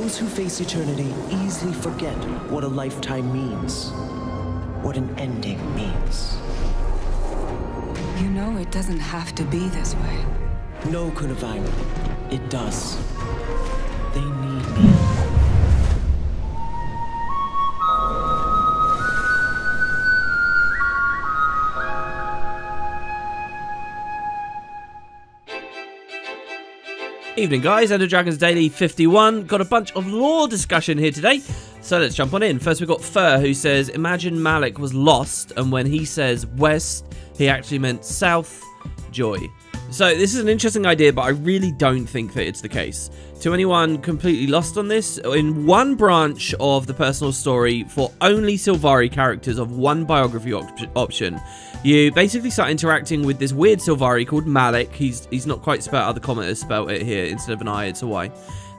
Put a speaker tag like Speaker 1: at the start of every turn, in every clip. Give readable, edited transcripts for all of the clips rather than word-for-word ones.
Speaker 1: Those who face eternity easily forget what a lifetime means, what an ending means.
Speaker 2: You know it doesn't have to be this way.
Speaker 1: No, Kunavaima, it does. They need me.
Speaker 3: Evening guys, End of Dragons Daily 51. Got a bunch of lore discussion here today, so let's jump on in. First we've got Fur, who says, imagine Malik was lost, and when he says west, he actually meant south. Joy. So this is an interesting idea, but I really don't think that it's the case. To anyone completely lost on this, in one branch of the personal story for only Sylvari characters of one biography option, you basically start interacting with this weird Sylvari called Malik. He's not quite spelled how the commenters spelled it here. Instead of an I, it's a Y.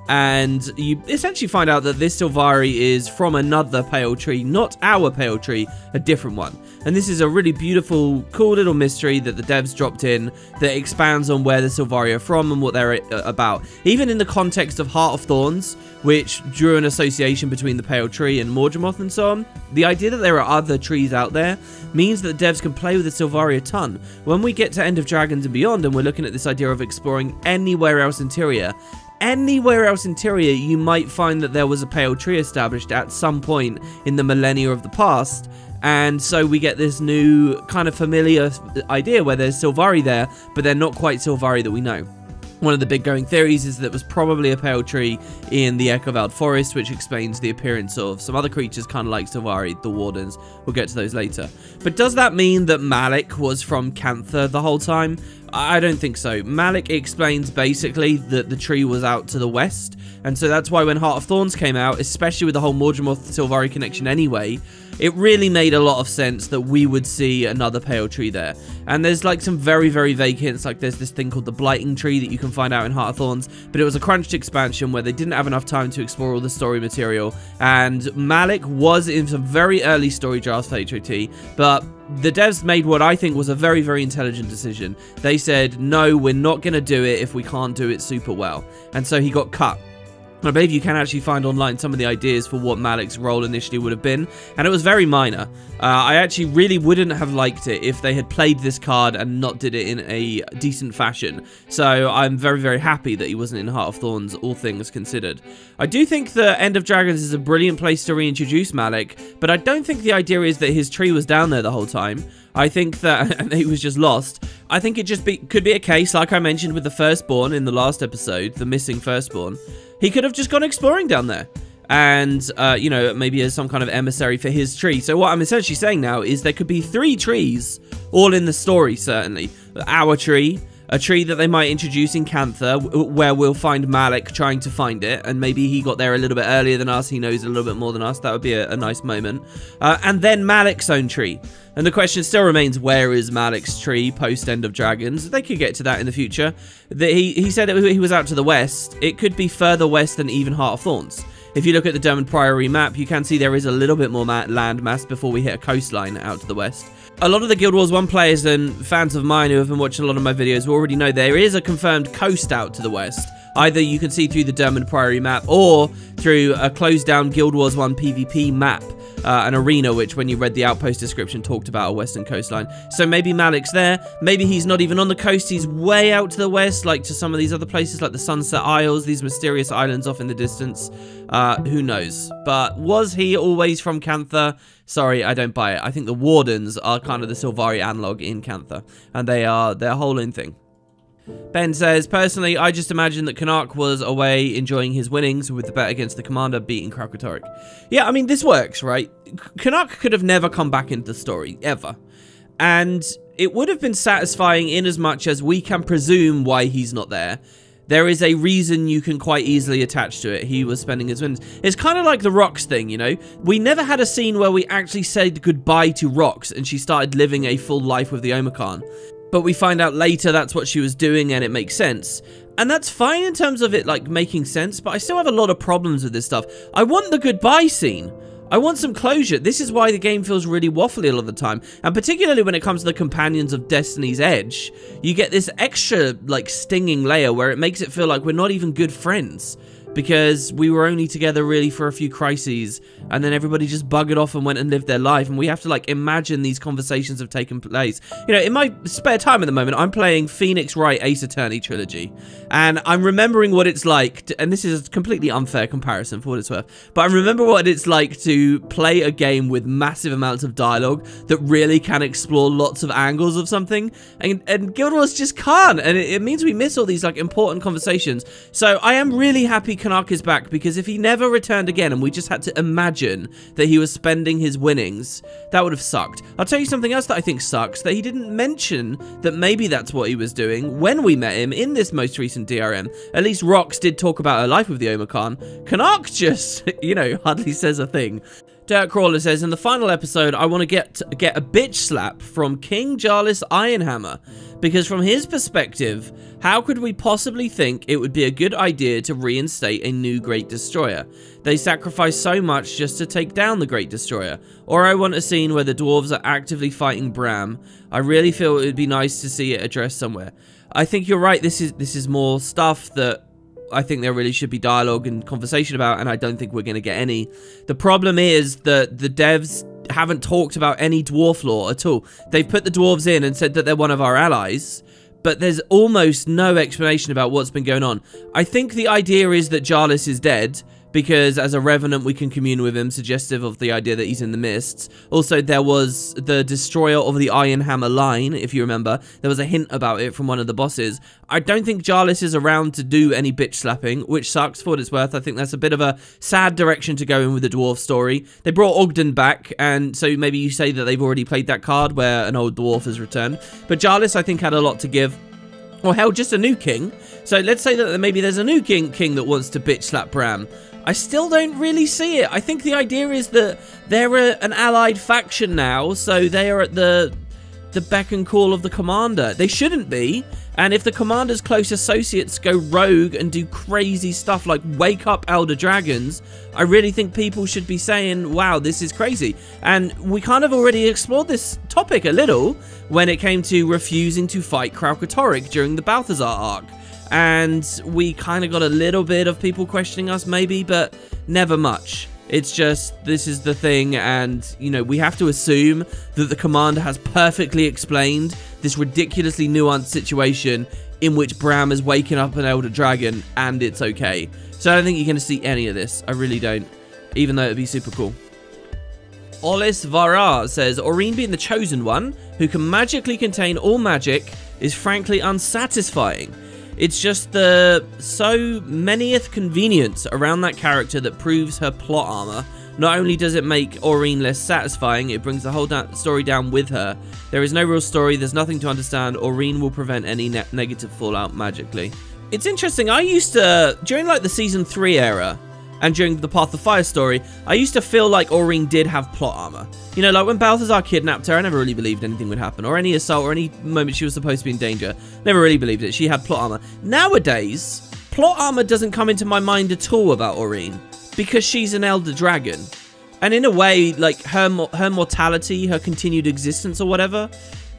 Speaker 3: And you essentially find out that this Sylvari is from another pale tree, not our pale tree, a different one. And this is a really beautiful, cool little mystery that the devs dropped in that expands on where the Sylvari are from and what they're about. Even in the context of Heart of Thorns, which drew an association between the pale tree and Morgemoth and so on, the idea that there are other trees out there means that the devs can play with the Sylvari a ton. When we get to End of Dragons and beyond, and we're looking at this idea of exploring anywhere else in Tyria, you might find that there was a pale tree established at some point in the millennia of the past, and so we get this new kind of familiar idea where there's Sylvari there, but they're not quite Sylvari that we know. One of the big going theories is that it was probably a pale tree in the Echovald Forest, which explains the appearance of some other creatures kind of like Sylvari, the Wardens. We'll get to those later. But does that mean that Malik was from Cantha the whole time? I don't think so. Malik explains basically that the tree was out to the west, and so that's why when Heart of Thorns came out, especially with the whole Morgemoth Sylvari connection anyway, it really made a lot of sense that we would see another pale tree there. And there's like some very, very vague hints, like there's this thing called the Blighting Tree that you can find out in Heart of Thorns, but it was a crunched expansion where they didn't have enough time to explore all the story material, and Malik was in some very early story drafts for HOT, but the devs made what I think was a very, very intelligent decision. They said, no, we're not going to do it if we can't do it super well. And so he got cut. I believe you can actually find online some of the ideas for what Malik's role initially would have been, and it was very minor. I actually really wouldn't have liked it if they had played this card and not did it in a decent fashion. So I'm very, very happy that he wasn't in Heart of Thorns, all things considered. I do think that End of Dragons is a brilliant place to reintroduce Malik, but I don't think the idea is that his tree was down there the whole time. I think that he was just lost. I think it just could be a case, like I mentioned with the Firstborn in the last episode, the missing Firstborn. He could have just gone exploring down there. And, you know, maybe as some kind of emissary for his tree. So what I'm essentially saying now is there could be 3 trees, all in the story, certainly. Our tree, a tree that they might introduce in Cantha, where we'll find Malik trying to find it, and maybe he got there a little bit earlier than us, he knows a little bit more than us, that would be a nice moment. And then Malik's own tree. And the question still remains, where is Malik's tree post End of Dragons? They could get to that in the future. He said that he was out to the west. It could be further west than even Heart of Thorns. If you look at the Dermot Priory map, you can see there is a little bit more land mass before we hit a coastline out to the west. A lot of the Guild Wars 1 players and fans of mine who have been watching a lot of my videos will already know there is a confirmed coast out to the west. Either you can see through the Dermot Priory map or through a closed down Guild Wars 1 PvP map. An arena which, when you read the Outpost description, talked about a western coastline. So maybe Malik's there. Maybe he's not even on the coast. He's way out to the west, like to some of these other places, like the Sunset Isles, these mysterious islands off in the distance. Who knows? But was he always from Cantha? Sorry, I don't buy it. I think the Wardens are kind of the Sylvari analog in Cantha, and they are their whole own thing. Ben says, personally, I just imagine that Canuck was away enjoying his winnings with the bet against the Commander beating Krakatorik. Yeah, I mean, this works, right? Canuck could have never come back into the story, ever. And it would have been satisfying in as much as we can presume why he's not there. There is a reason you can quite easily attach to it. He was spending his winnings. It's kind of like the Rox thing, you know? We never had a scene where we actually said goodbye to Rox and she started living a full life with the Omicron. But we find out later that's what she was doing and it makes sense. And that's fine in terms of it, like, making sense, but I still have a lot of problems with this stuff. I want the goodbye scene. I want some closure. This is why the game feels really waffly a lot of the time. And particularly when it comes to the Companions of Destiny's Edge, you get this extra, like, stinging layer where it makes it feel like we're not even good friends. because we were only together really for a few crises, and then everybody just buggered off and went and lived their life, and we have to like imagine these conversations have taken place. You know, in my spare time at the moment, I'm playing Phoenix Wright Ace Attorney trilogy, and I'm remembering what it's like to, and this is a completely unfair comparison for what it's worth, but I remember what it's like to play a game with massive amounts of dialogue that really can explore lots of angles of something, and Guild Wars just can't, and it means we miss all these like important conversations. So I am really happy Canuck is back, because if he never returned again and we just had to imagine that he was spending his winnings, that would have sucked. I'll tell you something else that I think sucks, that he didn't mention that maybe that's what he was doing when we met him in this most recent DRM. At least Rox did talk about her life with the Omicron. Canuck just, you know, hardly says a thing. Dirt Crawler says, in the final episode, I want to get a bitch slap from King Jarlis Ironhammer, because from his perspective, how could we possibly think it would be a good idea to reinstate a new Great Destroyer? They sacrificed so much just to take down the Great Destroyer. Or I want a scene where the dwarves are actively fighting Bram. I really feel it would be nice to see it addressed somewhere. I think you're right, this is more stuff that I think there really should be dialogue and conversation about, and I don't think we're going to get any. The problem is that the devs haven't talked about any dwarf lore at all. They've put the dwarves in and said that they're one of our allies, but there's almost no explanation about what's been going on. I think the idea is that Jarlis is dead, because as a revenant we can commune with him, suggestive of the idea that he's in the mists. Also, there was the destroyer of the Iron Hammer line, if you remember. There was a hint about it from one of the bosses. I don't think Jarlis is around to do any bitch slapping, which sucks for what it's worth. I think that's a bit of a sad direction to go in with the dwarf story. They brought Ogden back, and so maybe you say that they've already played that card where an old dwarf has returned. But Jarlis, I think, had a lot to give. Or hell, just a new king. So let's say that maybe there's a new king that wants to bitch slap Bram. I still don't really see it. I think the idea is that they're an allied faction now, so they are at the beck and call of the commander. They shouldn't be, and if the commander's close associates go rogue and do crazy stuff like wake up elder dragons, I really think people should be saying, wow, this is crazy. And we kind of already explored this topic a little when it came to refusing to fight Kralkatorrik during the Balthazar arc. And we kind of got a little bit of people questioning us maybe, but never much. It's just, this is the thing, and, you know, we have to assume that the commander has perfectly explained this ridiculously nuanced situation in which Bram is waking up an elder dragon, and it's okay. So I don't think you're going to see any of this. I really don't, even though it'd be super cool. Olis Varar says, Aurene being the chosen one, who can magically contain all magic, is frankly unsatisfying. It's just the so manyth convenience around that character that proves her plot armor. Not only does it make Aurene less satisfying, it brings the whole story down with her. There is no real story, there's nothing to understand. Aurene will prevent any negative fallout magically. It's interesting, I used to, during like the Season 3 era, and during the Path of Fire story, I used to feel like Aurene did have plot armor. You know, like when Balthazar kidnapped her, I never really believed anything would happen, or any assault, or any moment she was supposed to be in danger. Never really believed it. She had plot armor. Nowadays, plot armor doesn't come into my mind at all about Aurene, because she's an elder dragon. And in a way, like, her mortality, her continued existence or whatever,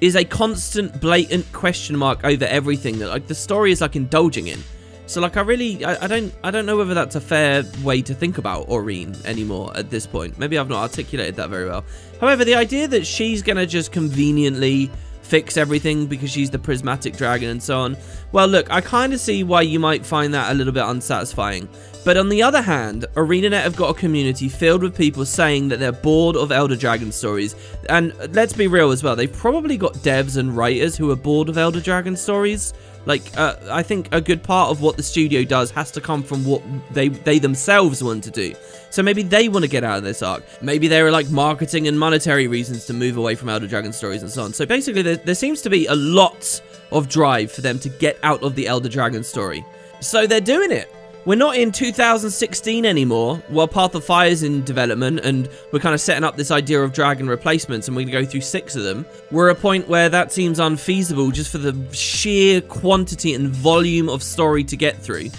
Speaker 3: is a constant, blatant question mark over everything that, like, the story is, like, indulging in. So, like, I don't know whether that's a fair way to think about Aurene anymore at this point. Maybe I've not articulated that very well. However, the idea that she's gonna just conveniently fix everything because she's the prismatic dragon and so on, well, look, I kind of see why you might find that a little bit unsatisfying. But on the other hand, ArenaNet have got a community filled with people saying that they're bored of Elder Dragon stories. And let's be real as well, they've probably got devs and writers who are bored of Elder Dragon stories. Like, I think a good part of what the studio does has to come from what they themselves want to do. So maybe they want to get out of this arc. Maybe there are, like, marketing and monetary reasons to move away from Elder Dragon stories and so on. So basically, there seems to be a lot of drive for them to get out of the Elder Dragon story. So they're doing it. We're not in 2016 anymore, while Path of Fire is in development, and we're kind of setting up this idea of dragon replacements, and we're going to go through 6 of them. We're at a point where that seems unfeasible just for the sheer quantity and volume of story to get through.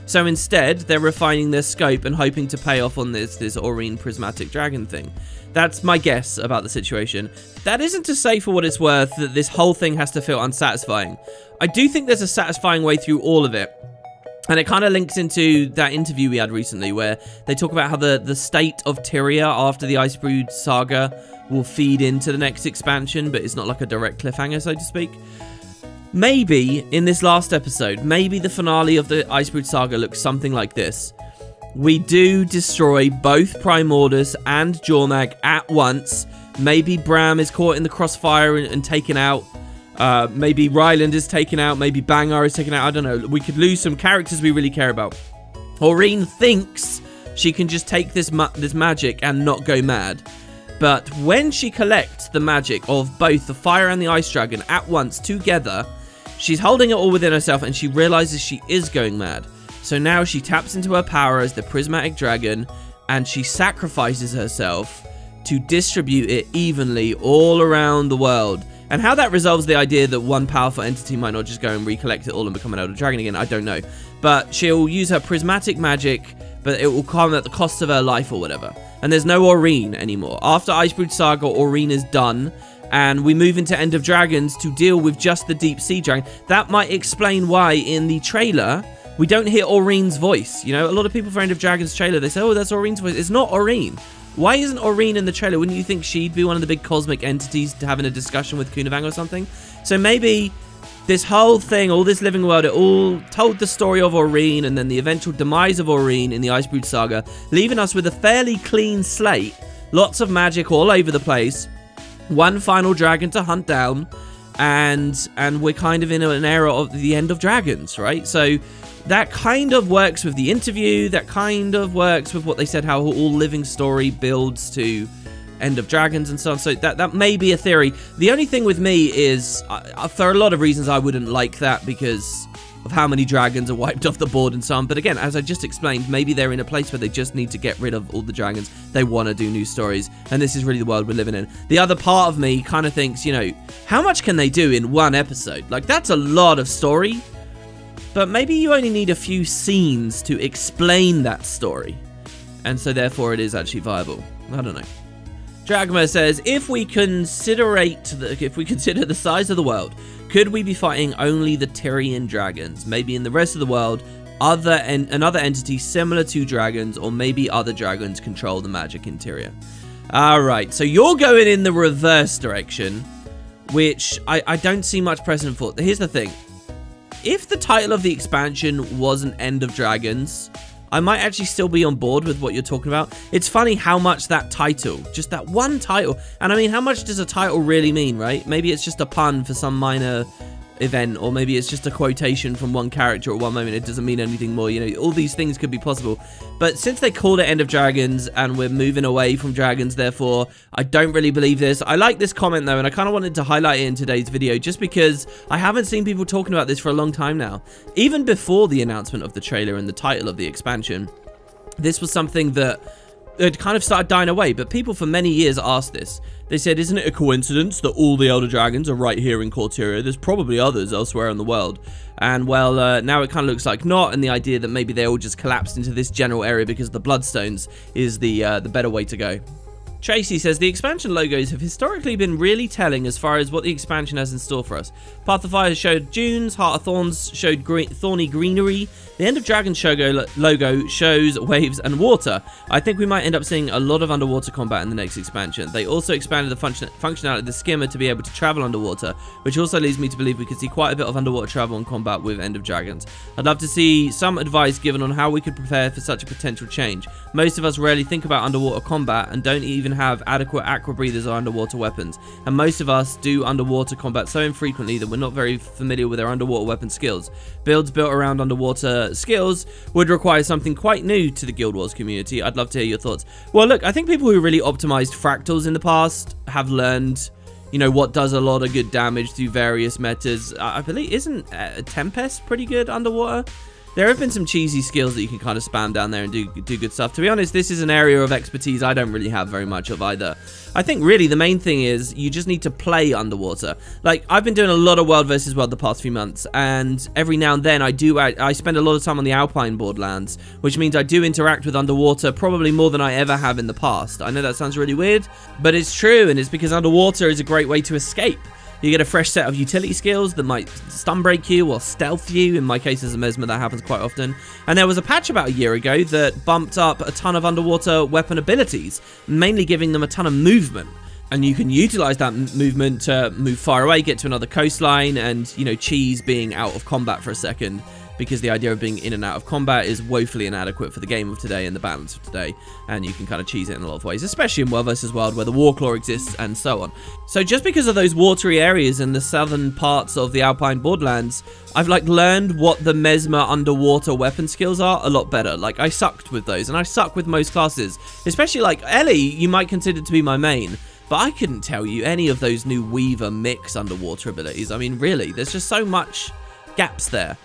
Speaker 3: So instead, they're refining their scope and hoping to pay off on this Aurene prismatic dragon thing. That's my guess about the situation. That isn't to say, for what it's worth, that this whole thing has to feel unsatisfying. I do think there's a satisfying way through all of it. And it kind of links into that interview we had recently where they talk about how the state of Tyria after the Icebrood saga will feed into the next expansion, but it's not like a direct cliffhanger, so to speak. Maybe, in this last episode, maybe the finale of the Icebrood saga looks something like this. We do destroy both Primordus and Jormag at once. Maybe Bram is caught in the crossfire and taken out. Maybe Ryland is taken out. Maybe Bangar is taken out. I don't know. We could lose some characters we really care about. Aurene thinks she can just take this magic and not go mad. But when she collects the magic of both the fire and the ice dragon at once together, she's holding it all within herself and she realizes she is going mad. So now she taps into her power as the prismatic dragon and she sacrifices herself to distribute it evenly all around the world. And how that resolves the idea that one powerful entity might not just go and recollect it all and become an elder dragon again, I don't know. But she'll use her prismatic magic, but it will come at the cost of her life or whatever. And there's no Aurene anymore. After Icebrood Saga, Aurene is done, and we move into End of Dragons to deal with just the Deep Sea Dragon. That might explain why in the trailer we don't hear Aurene's voice. You know, a lot of people for End of Dragons trailer, they say, oh, that's Aurene's voice. It's not Aurene. Why isn't Aurene in the trailer? Wouldn't you think she'd be one of the big cosmic entities having a discussion with Kunavang or something? So maybe this whole thing, all this living world, it all told the story of Aurene and then the eventual demise of Aurene in the Icebrood Saga, leaving us with a fairly clean slate, lots of magic all over the place, one final dragon to hunt down, and we're kind of in an era of the End of Dragons, right? So that kind of works with the interview, that kind of works with what they said, how all living story builds to End of Dragons and so on. So that may be a theory. The only thing with me is, for a lot of reasons, I wouldn't like that because of how many dragons are wiped off the board and so on. But again, as I just explained, maybe they're in a place where they just need to get rid of all the dragons. They want to do new stories, and this is really the world we're living in. The other part of me kind of thinks, you know, how much can they do in one episode? Like, that's a lot of story. But maybe you only need a few scenes to explain that story. And so therefore it is actually viable. I don't know. Dragma says, if we consider the size of the world, could we be fighting only the Tyrian dragons? Maybe in the rest of the world, another entity similar to dragons, or maybe other dragons control the magic in Tyria. Alright, so you're going in the reverse direction, which I don't see much precedent for. Here's the thing. If the title of the expansion wasn't End of Dragons, I might actually still be on board with what you're talking about. It's funny how much that title, just that one title, and I mean, how much does a title really mean, right? Maybe it's just a pun for some minor event, or maybe it's just a quotation from one character at one moment. It doesn't mean anything more, you know, all these things could be possible. But since they called it End of Dragons and we're moving away from dragons, therefore I don't really believe this. I like this comment though, and I kind of wanted to highlight it in today's video just because I haven't seen people talking about this for a long time now. Even before the announcement of the trailer and the title of the expansion, this was something that it kind of started dying away, but people for many years asked this. They said, isn't it a coincidence that all the Elder Dragons are right here in Tyria? There's probably others elsewhere in the world. And, well, now it kind of looks like not, and the idea that maybe they all just collapsed into this general area because the Bloodstones is the better way to go. Tracy says, the expansion logos have historically been really telling as far as what the expansion has in store for us. Path of Fire showed dunes, Heart of Thorns showed thorny greenery, the End of Dragons logo shows waves and water. I think we might end up seeing a lot of underwater combat in the next expansion. They also expanded the functionality of the skimmer to be able to travel underwater, which also leads me to believe we could see quite a bit of underwater travel and combat with End of Dragons. I'd love to see some advice given on how we could prepare for such a potential change. Most of us rarely think about underwater combat and don't even have adequate aqua breathers or underwater weapons, and most of us do underwater combat so infrequently that we're not very familiar with our underwater weapon skills. Builds built around underwater skills would require something quite new to the Guild Wars community. I'd love to hear your thoughts. Well, look, I think people who really optimized fractals in the past have learned, you know, what does a lot of good damage through various metas. I believe, isn't Tempest pretty good underwater? There have been some cheesy skills that you can kind of spam down there and do good stuff. To be honest, this is an area of expertise I don't really have very much of either. I think really the main thing is you just need to play underwater. Like, I've been doing a lot of World vs. World the past few months, and every now and then I spend a lot of time on the Alpine Borderlands, which means I do interact with underwater probably more than I ever have in the past. I know that sounds really weird, but it's true, and it's because underwater is a great way to escape. You get a fresh set of utility skills that might stun break you or stealth you. In my case as a Mesmer, that happens quite often. And there was a patch about a year ago that bumped up a ton of underwater weapon abilities, mainly giving them a ton of movement. And you can utilize that movement to move far away, get to another coastline, and, you know, cheese being out of combat for a second, because the idea of being in and out of combat is woefully inadequate for the game of today and the balance of today, and you can kind of cheese it in a lot of ways, especially in World vs. Wild, where the Warclaw exists and so on. So just because of those watery areas in the southern parts of the Alpine Borderlands, I've like learned what the Mesmer underwater weapon skills are a lot better. Like, I sucked with those, and I suck with most classes, especially like Ellie, you might consider to be my main. But I couldn't tell you any of those new Weaver mix underwater abilities. I mean, really, there's just so much gaps there.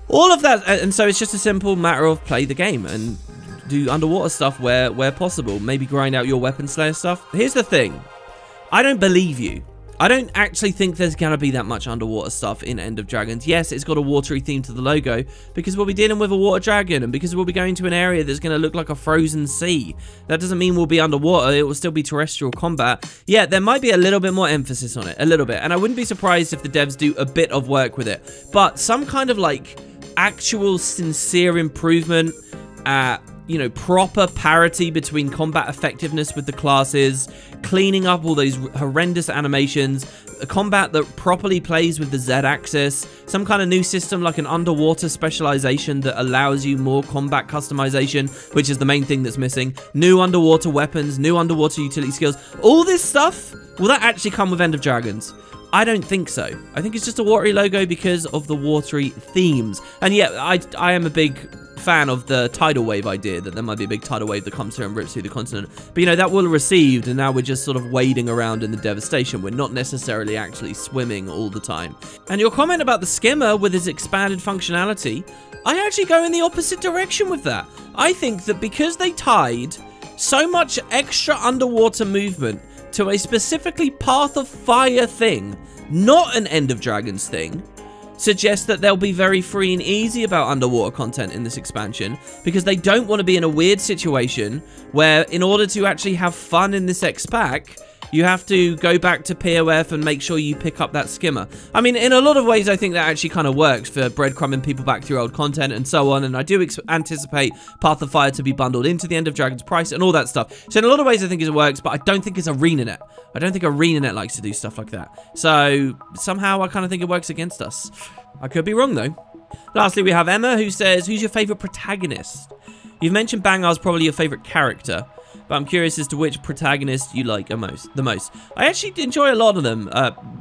Speaker 3: All of that, and so it's just a simple matter of play the game and do underwater stuff where possible. Maybe grind out your Weapon Slayer stuff. Here's the thing. I don't believe you. I don't actually think there's going to be that much underwater stuff in End of Dragons. Yes, it's got a watery theme to the logo, because we'll be dealing with a water dragon, and because we'll be going to an area that's going to look like a frozen sea. That doesn't mean we'll be underwater, it will still be terrestrial combat. Yeah, there might be a little bit more emphasis on it, a little bit, and I wouldn't be surprised if the devs do a bit of work with it. But some kind of, like, actual sincere improvement at, you know, proper parity between combat effectiveness with the classes, cleaning up all those horrendous animations, a combat that properly plays with the Z-axis, some kind of new system like an underwater specialization that allows you more combat customization, which is the main thing that's missing, new underwater weapons, new underwater utility skills, all this stuff, will that actually come with End of Dragons? I don't think so. I think it's just a watery logo because of the watery themes. And yeah, I am a big fan of the tidal wave idea, that there might be a big tidal wave that comes through and rips through the continent. But, you know, that will have received, and now we're just sort of wading around in the devastation. We're not necessarily actually swimming all the time. And your comment about the skimmer with its expanded functionality, I actually go in the opposite direction with that. I think that because they tied so much extra underwater movement to a specifically Path of Fire thing, not an End of Dragons thing, suggests that they'll be very free and easy about underwater content in this expansion, because they don't want to be in a weird situation where, in order to actually have fun in this X-Pack, you have to go back to POF and make sure you pick up that skimmer. I mean, in a lot of ways, I think that actually kind of works for breadcrumbing people back through old content and so on, and I do anticipate Path of Fire to be bundled into the End of Dragons price and all that stuff. So in a lot of ways, I think it works, but I don't think it's ArenaNet. I don't think ArenaNet likes to do stuff like that. So somehow I kind of think it works against us. I could be wrong, though. Lastly, we have Emma, who says, who's your favorite protagonist? You've mentioned Bangar's probably your favorite character, but I'm curious as to which protagonist you like the most. I actually enjoy a lot of them.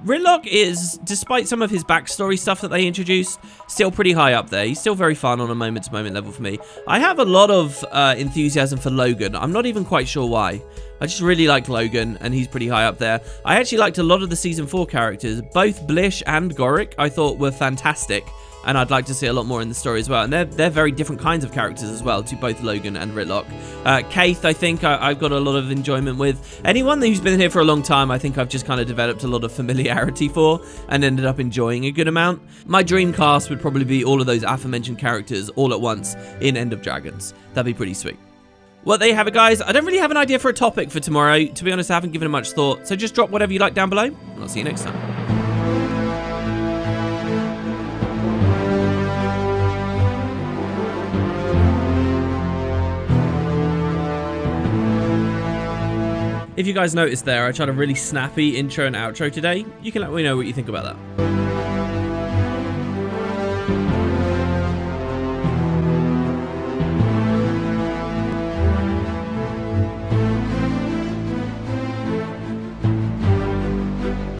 Speaker 3: Ritlock is, despite some of his backstory stuff that they introduced, still pretty high up there. He's still very fun on a moment-to-moment level for me. I have a lot of enthusiasm for Logan. I'm not even quite sure why. I just really like Logan, and he's pretty high up there. I actually liked a lot of the Season 4 characters. Both Blish and Gorick I thought were fantastic, and I'd like to see a lot more in the story as well. And they're very different kinds of characters as well, to both Logan and Ritlock. Kaith, I think I've got a lot of enjoyment with. Anyone who's been here for a long time, I think I've just kind of developed a lot of familiarity for, and ended up enjoying a good amount. My dream cast would probably be all of those aforementioned characters all at once in End of Dragons. That'd be pretty sweet. Well, there you have it, guys. I don't really have an idea for a topic for tomorrow. To be honest, I haven't given it much thought. So just drop whatever you like down below, and I'll see you next time. If you guys noticed there, I tried a really snappy intro and outro today. You can let me know what you think about that.